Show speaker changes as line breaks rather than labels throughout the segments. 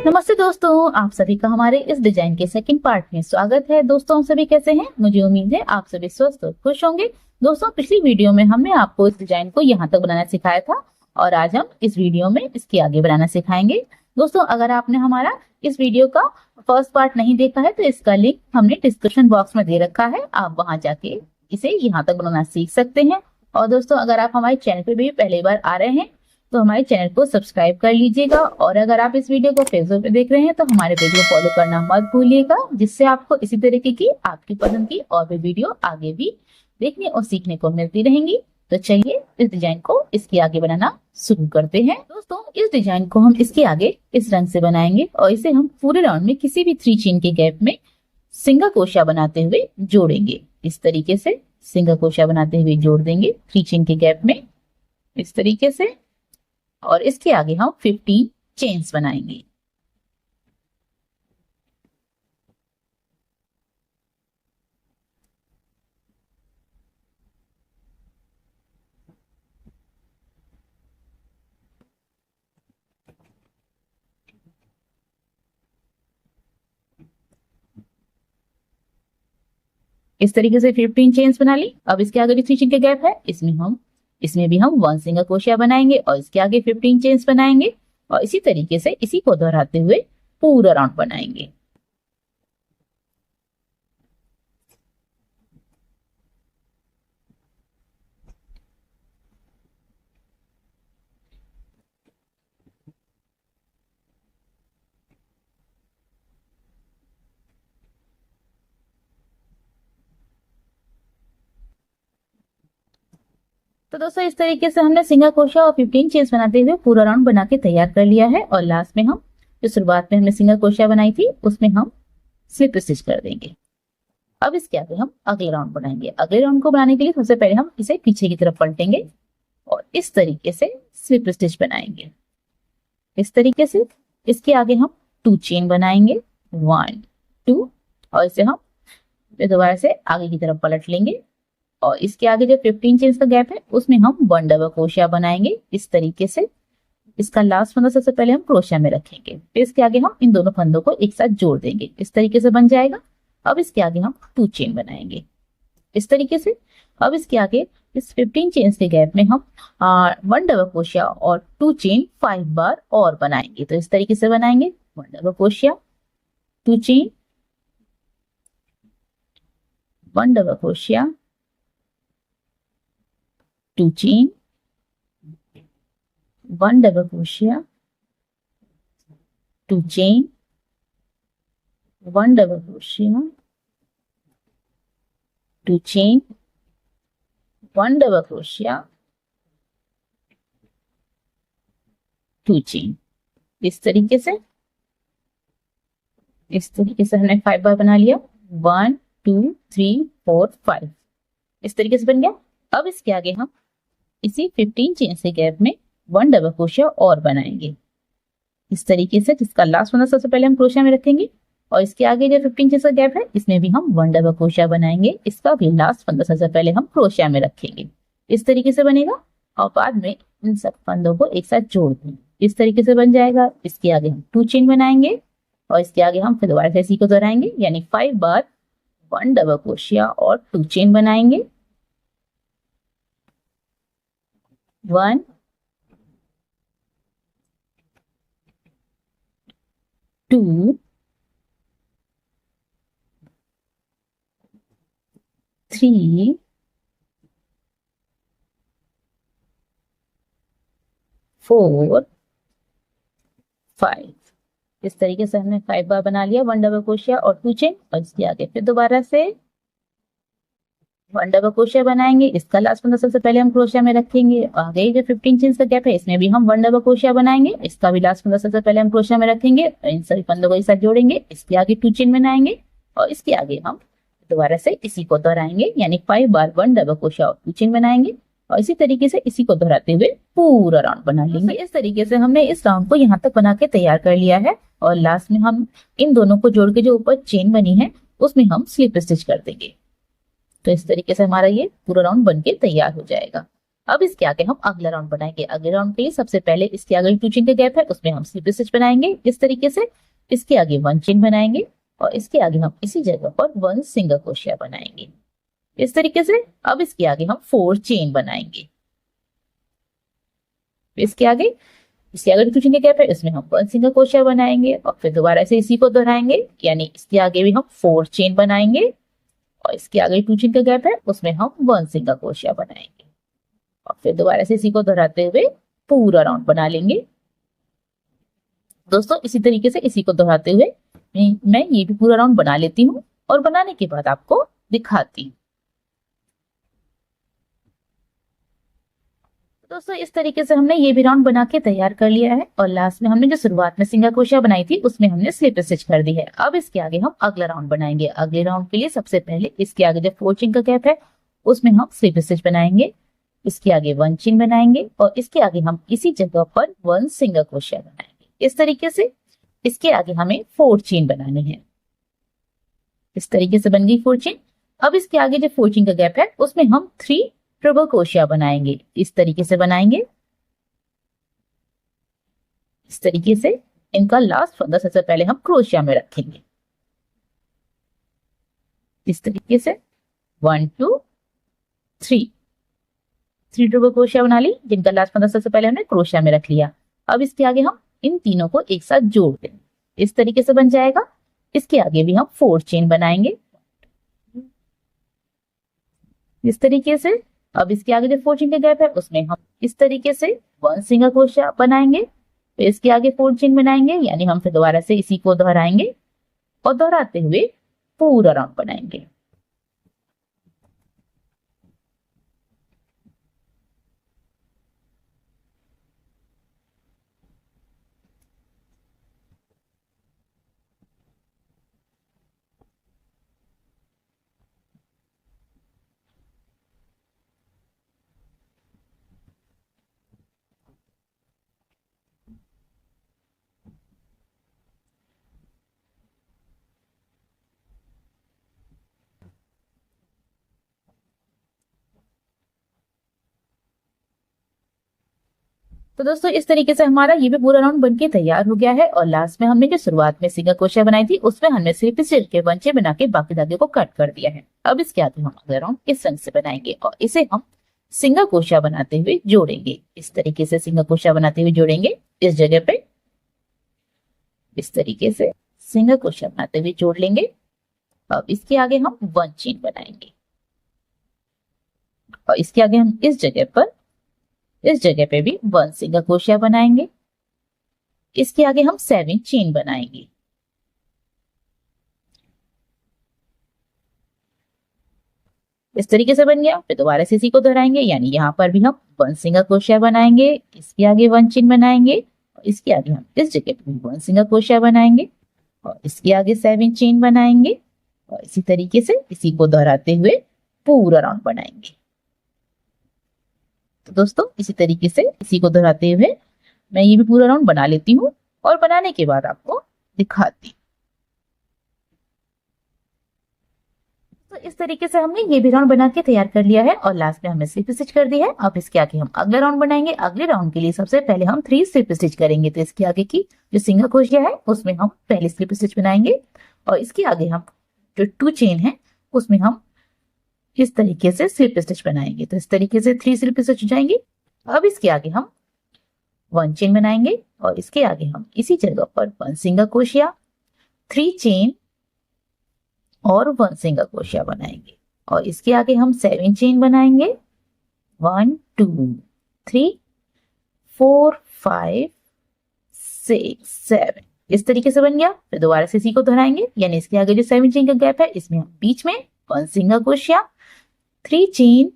नमस्ते दोस्तों, आप सभी का हमारे इस डिजाइन के सेकंड पार्ट में स्वागत है। दोस्तों, आप सभी कैसे हैं? मुझे उम्मीद है आप सभी स्वस्थ और खुश होंगे। दोस्तों, पिछली वीडियो में हमने आपको इस डिजाइन को यहाँ तक बनाना सिखाया था और आज हम इस वीडियो में इसके आगे बनाना सिखाएंगे। दोस्तों, अगर आपने हमारा इस वीडियो का फर्स्ट पार्ट नहीं देखा है तो इसका लिंक हमने डिस्क्रिप्शन बॉक्स में दे रखा है, आप वहां जाके इसे यहाँ तक बनाना सीख सकते हैं। और दोस्तों, अगर आप हमारे चैनल पे भी पहली बार आ रहे हैं तो हमारे चैनल को सब्सक्राइब कर लीजिएगा, और अगर आप इस वीडियो को फेसबुक पे देख रहे हैं तो हमारे पेज को फॉलो करना मत भूलिएगा, जिससे आपको इसी तरीके की आपकी पसंद की और भी वीडियो आगे भी देखने और सीखने को मिलती रहेंगी। तो चलिए इस डिजाइन को इसके आगे बनाना शुरू करते हैं। दोस्तों, इस डिजाइन को हम इसके आगे इस रंग से बनाएंगे और इसे हम पूरे राउंड में किसी भी 3 चेन के गैप में सिंगल क्रोशिया बनाते हुए जोड़ेंगे। इस तरीके से सिंगल क्रोशिया बनाते हुए जोड़ देंगे 3 चेन के गैप में, इस तरीके से। और इसके आगे हम 15 चेन्स बनाएंगे। इस तरीके से 15 चेन्स बना ली। अब इसके आगे जो 3 चेन के गैप है इसमें भी हम 1 सिंगल क्रोशिया बनाएंगे और इसके आगे 15 चेन्स बनाएंगे और इसी तरीके से इसी को दोहराते हुए पूरा राउंड बनाएंगे। तो दोस्तों, इस तरीके से हमने सिंगल क्रोशिया और 15 चेन्स बनाते हुए पूरा राउंड बना के तैयार कर लिया है। और लास्ट में हम जो शुरुआत में हमने सिंगल क्रोशिया बनाई थी उसमें हम स्लिप स्टिच कर देंगे। अब इसके आगे हम अगले राउंड बनाएंगे। अगले राउंड को बनाने के लिए सबसे पहले हम इसे पीछे की तरफ पलटेंगे और इस तरीके से स्लिप स्टिच बनाएंगे। इस तरीके से इसके आगे हम 2 चेन बनाएंगे, 1 2, और इसे हम दोबारा से आगे की तरफ पलट लेंगे और इसके आगे जो 15 चेन्स का गैप है उसमें हम 1 डबल क्रोशिया बनाएंगे। इस तरीके से इसका लास्ट फंदा सबसे पहले हम क्रोशिया में रखेंगे, फिर इसके आगे हम इन दोनों फंदों को एक साथ जोड़ देंगे। इस तरीके से बन जाएगा। अब इसके आगे हम 2 चेन बनाएंगे इस तरीके से। अब इसके आगे इस 15 चेन्स के गैप में हम 1 डबल क्रोशिया और 2 चेन 5 बार और बनाएंगे। तो इस तरीके से बनाएंगे 1 double crochet, 2 chain, 1 double crochet, 2 chain, 1 double crochet, 2 chain, 1 double crochet, 2 chain, 1 double crochet, 2 chain. इस तरीके से हमने 5 बार बना लिया। 1 2 3 4 5 इस तरीके से बन गया। अब इसके आगे हम इसी 15 चेन से गैप में 1 डबल क्रोशिया और बनाएंगे इस तरीके से, जिसका लास्ट फंदा सबसे पहले हम क्रोशिया में रखेंगे और इसके आगे जो 15 चेन का गैप है इसमें भी हम 1 डबल क्रोशिया बनाएंगे। इसका भी लास्ट फंदा सबसे पहले हम क्रोशिया में रखेंगे। इस तरीके से बनेगा और बाद में इन सब फंदों को एक साथ जोड़ देंगे। इस तरीके से बन जाएगा। इसके आगे हम 2 चेन बनाएंगे और इसके आगे हम फिर दोबारा से इसी को दोहराएंगे, यानी 5 बार 1 डबल क्रोशिया और 2 चेन बनाएंगे। 1 2 3 4 5 इस तरीके से हमने 5 बार बना लिया 1 डबल क्रोशिया और 2 चेन, और इसके आगे फिर दोबारा से 1 डबल क्रोशिया बनाएंगे। इसका लास्ट फंदा सबसे पहले हम क्रोशिया में रखेंगे। आगे जो 15 चेन्स का गैप है इसमें भी हम 1 डबल क्रोशिया बनाएंगे। इसका भी लास्ट फंदा सबसे पहले हम क्रोशिया में रखेंगे और इन सभी फंदों को एक साथ जोड़ेंगे। इसके आगे 2 चेन बनाएंगे और इसके आगे हम दोबारा से इसी को दोहराएंगे, यानी 5 बार 1 डबल क्रोशिया और 2 चेन बनाएंगे और इसी तरीके से इसी को दोहराते हुए पूरा राउंड बना लेंगे। इस तरीके से हमने इस राउंड को यहाँ तक बना के तैयार कर लिया है और लास्ट में हम इन दोनों को जोड़ के जो ऊपर चेन बनी है उसमें हम स्लिप स्टिच कर देंगे। तो इस तरीके से हमारा ये पूरा राउंड बनके तैयार हो जाएगा। अब इसके आगे हम अगला राउंड बनाएंगे। अगले राउंड के लिए सबसे पहले इसके आगे 2 चेन का गैप है, उसमें हम स्लिप स्टिच बनाएंगे इस तरीके से। इसके आगे 1 चेन बनाएंगे और इसके आगे हम इसी जगह पर 1 सिंगल क्रोशिया बनाएंगे इस तरीके से। अब इसके आगे हम 4 चेन बनाएंगे। इसके आगे 2 चेन का गैप है, इसमें हम 1 सिंगल क्रोशिया बनाएंगे और फिर दोबारा से इसी को दोहराएंगे, यानी इसके आगे भी हम 4 चेन बनाएंगे और इसके आगे 2 चेन का गैप है, उसमें हम 1 सिंगल क्रोशिया बनाएंगे और फिर दोबारा से इसी को दोहराते हुए पूरा राउंड बना लेंगे। दोस्तों इसी तरीके से इसी को दोहराते हुए मैं ये भी पूरा राउंड बना लेती हूँ और बनाने के बाद आपको दिखाती हूँ। दोस्तों इस तरीके से हमने ये भी राउंड बना के तैयार कर लिया है और लास्ट में हमने जो शुरुआत में सिंगल क्रोशिया बनाई थी उसमें हमने स्लिप स्टिच कर दी है। अब इसके आगे हम अगला राउंड बनाएंगे। अगले राउंड के लिए सबसे पहले इसके आगे जो 4 चेन का गैप है उसमें हम स्लिप स्टिच बनाएंगे। इसके आगे 1 चेन बनाएंगे और इसके आगे हम इसी जगह पर 1 सिंगल क्रोशिया बनाएंगे इस तरीके से। इसके आगे हमें 4 चेन बनानी है। इस तरीके से बन गई 4 चेन। अब इसके आगे जो 4 चेन का गैप है उसमें हम 3 ट्रिपल क्रोशिया बनाएंगे इस तरीके से बनाएंगे। इस तरीके से इनका लास्ट फंदा सबसे पहले हम क्रोशिया में रखेंगे इस तरीके से 1 2 3 ट्रिपल क्रोशिया बना ली, जिनका लास्ट फंदा सबसे पहले हमने क्रोशिया में रख लिया। अब इसके आगे हम इन तीनों को एक साथ जोड़ देंगे इस तरीके से बन जाएगा। इसके आगे भी हम 4 चेन बनाएंगे इस तरीके से। अब इसके आगे जो 4 चेन का गैप है उसमें हम इस तरीके से 1 सिंगल क्रोशिया बनाएंगे, फिर इसके आगे 4 चेन बनाएंगे, यानी हम फिर दोबारा से इसी को दोहराएंगे और दोहराते हुए पूरा राउंड बनाएंगे। तो दोस्तों इस तरीके से हमारा ये भी पूरा राउंड बनके तैयार हो गया है और लास्ट में हमने जो शुरुआत में सिंगल क्रोशिया बनाई थी उसमें हमने सिर्फ स्टिच के बंचे बना के बाकी धागे को कट कर दिया है। अब इसके आगे हम अगला राउंड इस रंग से बनाएंगे और इसे हम सिंगल क्रोशिया बनाते हुए जोड़ेंगे इस तरीके से। सिंगल क्रोशिया बनाते हुए जोड़ेंगे इस जगह पे इस तरीके से सिंगल क्रोशिया बनाते हुए जोड़ लेंगे। अब इसके आगे हम 1 चेन बनाएंगे और इसके आगे हम इस जगह पे भी 1 सिंगल क्रोशिया बनाएंगे। इसके आगे हम 7 चेन बनाएंगे इस तरीके से बन गया। फिर दोबारा से इसी को दोहराएंगे, यानी यहाँ पर भी हम 1 सिंगल क्रोशिया बनाएंगे, इसके आगे 1 चेन बनाएंगे और इसके आगे हम इस जगह पे भी 1 सिंगल क्रोशिया बनाएंगे और इसके आगे 7 चेन बनाएंगे और इसी तरीके से इसी को दोहराते हुए पूरा राउंड बनाएंगे। तो दोस्तों इसी तरीके से इसी को दोहराते हुए मैं ये भी पूरा राउंड बना लेती हूँ और बनाने के बाद आपको दिखाती हूँ। तो इस तरीके से हमने ये भी राउंड बना के तैयार कर लिया है और लास्ट में हमने स्लिप स्टिच कर दी है। अब इसके आगे हम अगले राउंड बनाएंगे। अगले राउंड के लिए सबसे पहले हम 3 स्लिप स्टिच करेंगे। तो इसके आगे की जो सिंगल क्रोशिया है उसमें हम पहले स्लिप स्टिच बनाएंगे और इसके आगे हम जो 2 चेन है उसमें हम इस तरीके से स्लिप स्टिच बनाएंगे। तो इस तरीके से 3 स्लिप स्टिच हो जाएंगे। अब इसके आगे हम 1 चेन बनाएंगे और इसके आगे हम इसी जगह पर 1 सिंगल क्रोशिया, 3 चेन और 1 सिंगल क्रोशिया बनाएंगे और इसके आगे हम 7 चेन बनाएंगे। 1 2 3 4 5 6 7 इस तरीके से बन गया। फिर दोबारा से इसी को दोहराएंगे, यानी इसके आगे जो 7 चेन का गैप है इसमें हम बीच में 1 सिंगल क्रोशिया, 3 चेन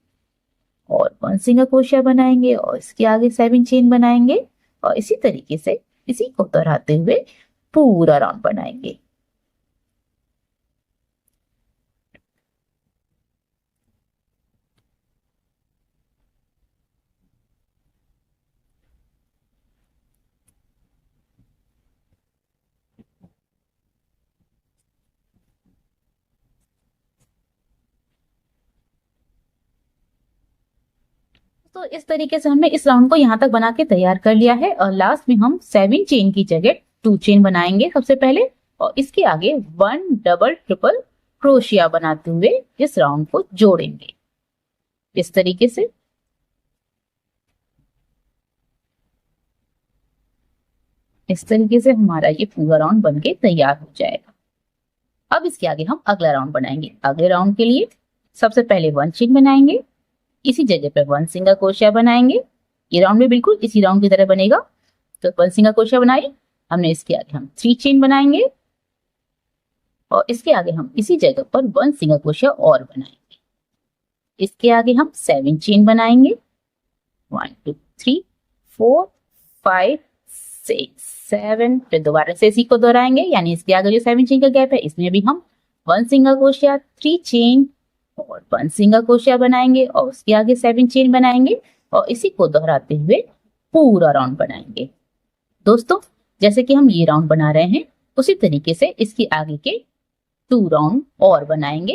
और 1 सिंगल क्रोशिया बनाएंगे और इसके आगे 7 चेन बनाएंगे और इसी तरीके से इसी को दोहराते हुए पूरा राउंड बनाएंगे। तो इस तरीके से हमने इस राउंड को यहाँ तक बना के तैयार कर लिया है और लास्ट में हम 7 चेन की जगह 2 चेन बनाएंगे सबसे पहले और इसके आगे 1 डबल ट्रिपल क्रोशिया बनाते हुए इस राउंड को जोड़ेंगे इस तरीके से। इस तरीके से हमारा ये पूरा राउंड बनके तैयार हो जाएगा। अब इसके आगे हम अगला राउंड बनाएंगे। अगले राउंड के लिए सबसे पहले 1 चेन बनाएंगे, इसी जगह पे 1 सिंगल क्रोशिया बनाएंगे। ये राउंड भी बिल्कुल इसी राउंड की तरह बनेगा। तो 1 सिंगल क्रोशिया बनाई हमने, इसके आगे हम 3 चेन बनाएंगे और इसके आगे हम इसी जगह पर 1 सिंगल क्रोशिया और बनाएंगे। इसके आगे हम 7 चेन बनाएंगे, 1 2 3 4 5 6 7। फिर दोबारा से इसी को दोहराएंगे, यानी इसके आगे जो 7 चेन का गैप है इसमें भी हम 1 सिंगल क्रोशिया 3 चेन और 1 सिंगल क्रोशिया बनाएंगे और उसके आगे 7 चेन बनाएंगे और इसी को दोहराते हुए पूरा राउंड बनाएंगे। दोस्तों जैसे कि हम ये राउंड बना रहे हैं उसी तरीके से इसके आगे के 2 राउंड और बनाएंगे,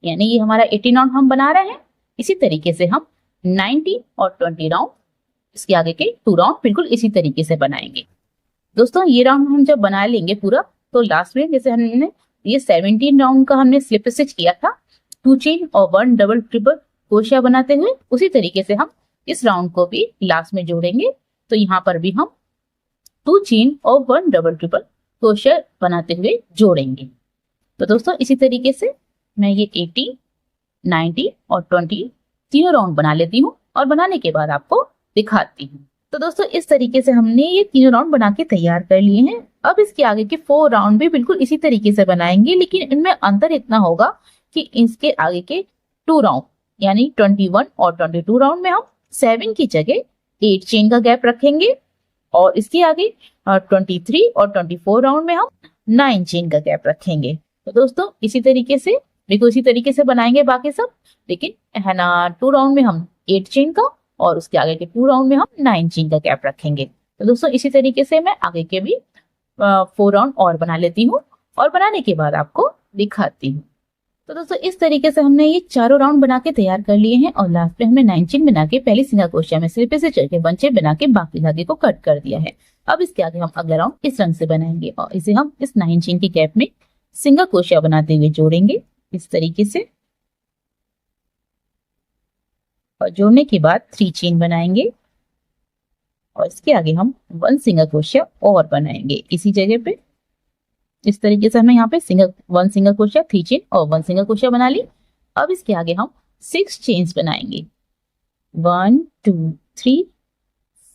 यानी ये हमारा 18 राउंड हम बना रहे हैं। इसी तरीके से हम 19 और 20 राउंड इसके आगे के 2 राउंड बिल्कुल इसी तरीके से बनाएंगे। दोस्तों ये राउंड हम जब बना लेंगे पूरा तो लास्ट में जैसे हमने ये 17 राउंड का हमने स्लिप स्टिच किया था 2 चेन और 1 डबल ट्रिपल क्रोशिया बनाते हुए, उसी तरीके से हम इस राउंड को भी लास्ट में जोड़ेंगे। तो यहाँ पर भी हम 2 चेन और 1 डबल ट्रिपल क्रोशिया बनाते हुए जोड़ेंगे। तो दोस्तों इसी तरीके से मैं ये 18, 19 और 20 तीनों राउंड बना लेती हूँ और बनाने के बाद आपको दिखाती हूँ। तो दोस्तों इस तरीके से हमने ये तीनों राउंड बना के तैयार कर लिए हैं। अब इसके आगे के 4 राउंड भी बिल्कुल इसी तरीके से बनाएंगे, लेकिन इनमें अंतर इतना होगा कि इसके आगे के 2 राउंड यानी 21 और 22 राउंड में हम 7 की जगह 8 चेन का गैप रखेंगे और इसके आगे 23 और 24 राउंड में हम 9 चेन का गैप रखेंगे। तो दोस्तों इसी तरीके से बिल्कुल इसी तरीके से बनाएंगे बाकी सब, लेकिन है ना 2 राउंड में हम 8 चेन का और उसके आगे के 2 राउंड में हम 9 चेन का गैप रखेंगे। तो दोस्तों इसी तरीके से मैं आगे के भी 4 राउंड और बना लेती हूँ और बनाने के बाद आपको दिखाती हूँ। तो दोस्तों इस तरीके से हमने ये चारों राउंड बना के तैयार कर लिए हैं और लास्ट में हमने 9 चेन बना के पहली सिंगल क्रोशिया में स्लिप से चढ़ के 1 चेन बना के बाकी धागे को कट कर दिया है। अब इसके आगे हम अगला राउंड इस रंग से बनाएंगे और इसे हम इस 9 चेन के गैप में सिंगल क्रोशिया बनाते हुए जोड़ेंगे इस तरीके से और जोड़ने के बाद 3 चेन बनाएंगे और इसके आगे हम 1 सिंगल क्रोशिया और बनाएंगे इसी जगह पे। इस तरीके से हमें यहाँ पे 1 सिंगल क्रोशिया 3 चेन और 1 सिंगल क्रोशिया बना ली। अब इसके आगे हम 6 चेन्स बनाएंगे, 1 2 3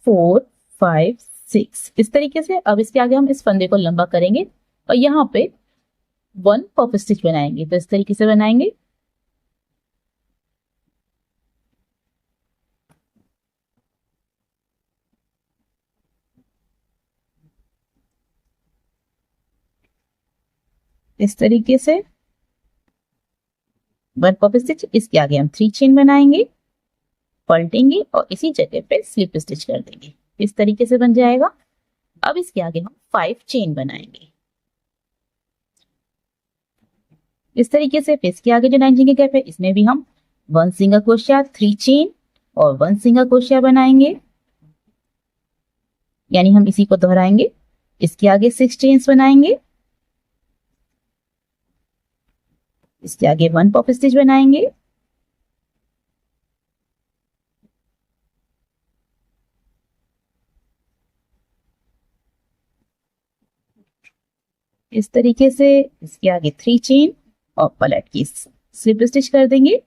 4 5 6 इस तरीके से। अब इसके आगे हम इस फंदे को लंबा करेंगे और यहाँ पे 1 पफ स्टिच बनाएंगे। तो इस तरीके से बनाएंगे। इस तरीके से 1 पफ स्टिच, इसके आगे हम 3 चेन बनाएंगे, पलटेंगे और इसी जगह पे स्लिप स्टिच कर देंगे। इस तरीके से बन जाएगा। अब इसके आगे हम 5 चेन बनाएंगे इस तरीके से। फिर इसके आगे जो 9 चेन का गैप है इसमें भी हम 1 सिंगल क्रोशिया 3 चेन और 1 सिंगल क्रोशिया बनाएंगे, यानी हम इसी को दोहराएंगे। इसके आगे 6 चेन्स बनाएंगे, इसके आगे 1 पफ स्टिच बनाएंगे, इस तरीके से। इसके आगे 3 चेन और पलट की स्लिप स्टिच कर देंगे।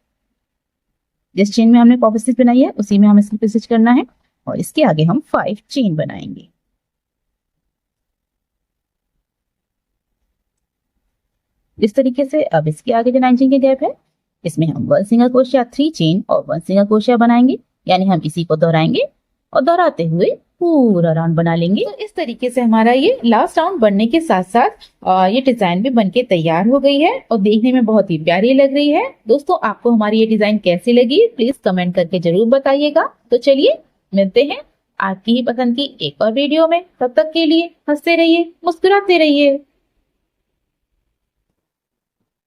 जिस चेन में हमने पफ स्टिच बनाई है उसी में हमें स्लिप स्टिच करना है और इसके आगे हम 5 चेन बनाएंगे। इस तरीके से। अब इसके आगे जो 9 चेन के गैप है इसमें हम 1 सिंगल क्रोशिया 3 चेन और 1 सिंगल क्रोशिया बनाएंगे, यानी हम इसी को दोहराएंगे और दोहराते हुए पूरा राउंड बना लेंगे। तो इस तरीके से हमारा ये लास्ट राउंड बनने के साथ साथ ये डिजाइन भी बनके तैयार हो गई है और देखने में बहुत ही प्यारी लग रही है। दोस्तों आपको हमारी ये डिजाइन कैसी लगी प्लीज कमेंट करके जरूर बताइएगा। तो चलिए मिलते हैं आपकी ही पसंद की एक और वीडियो में। तब तक के लिए हंसते रहिए, मुस्कुराते रहिए।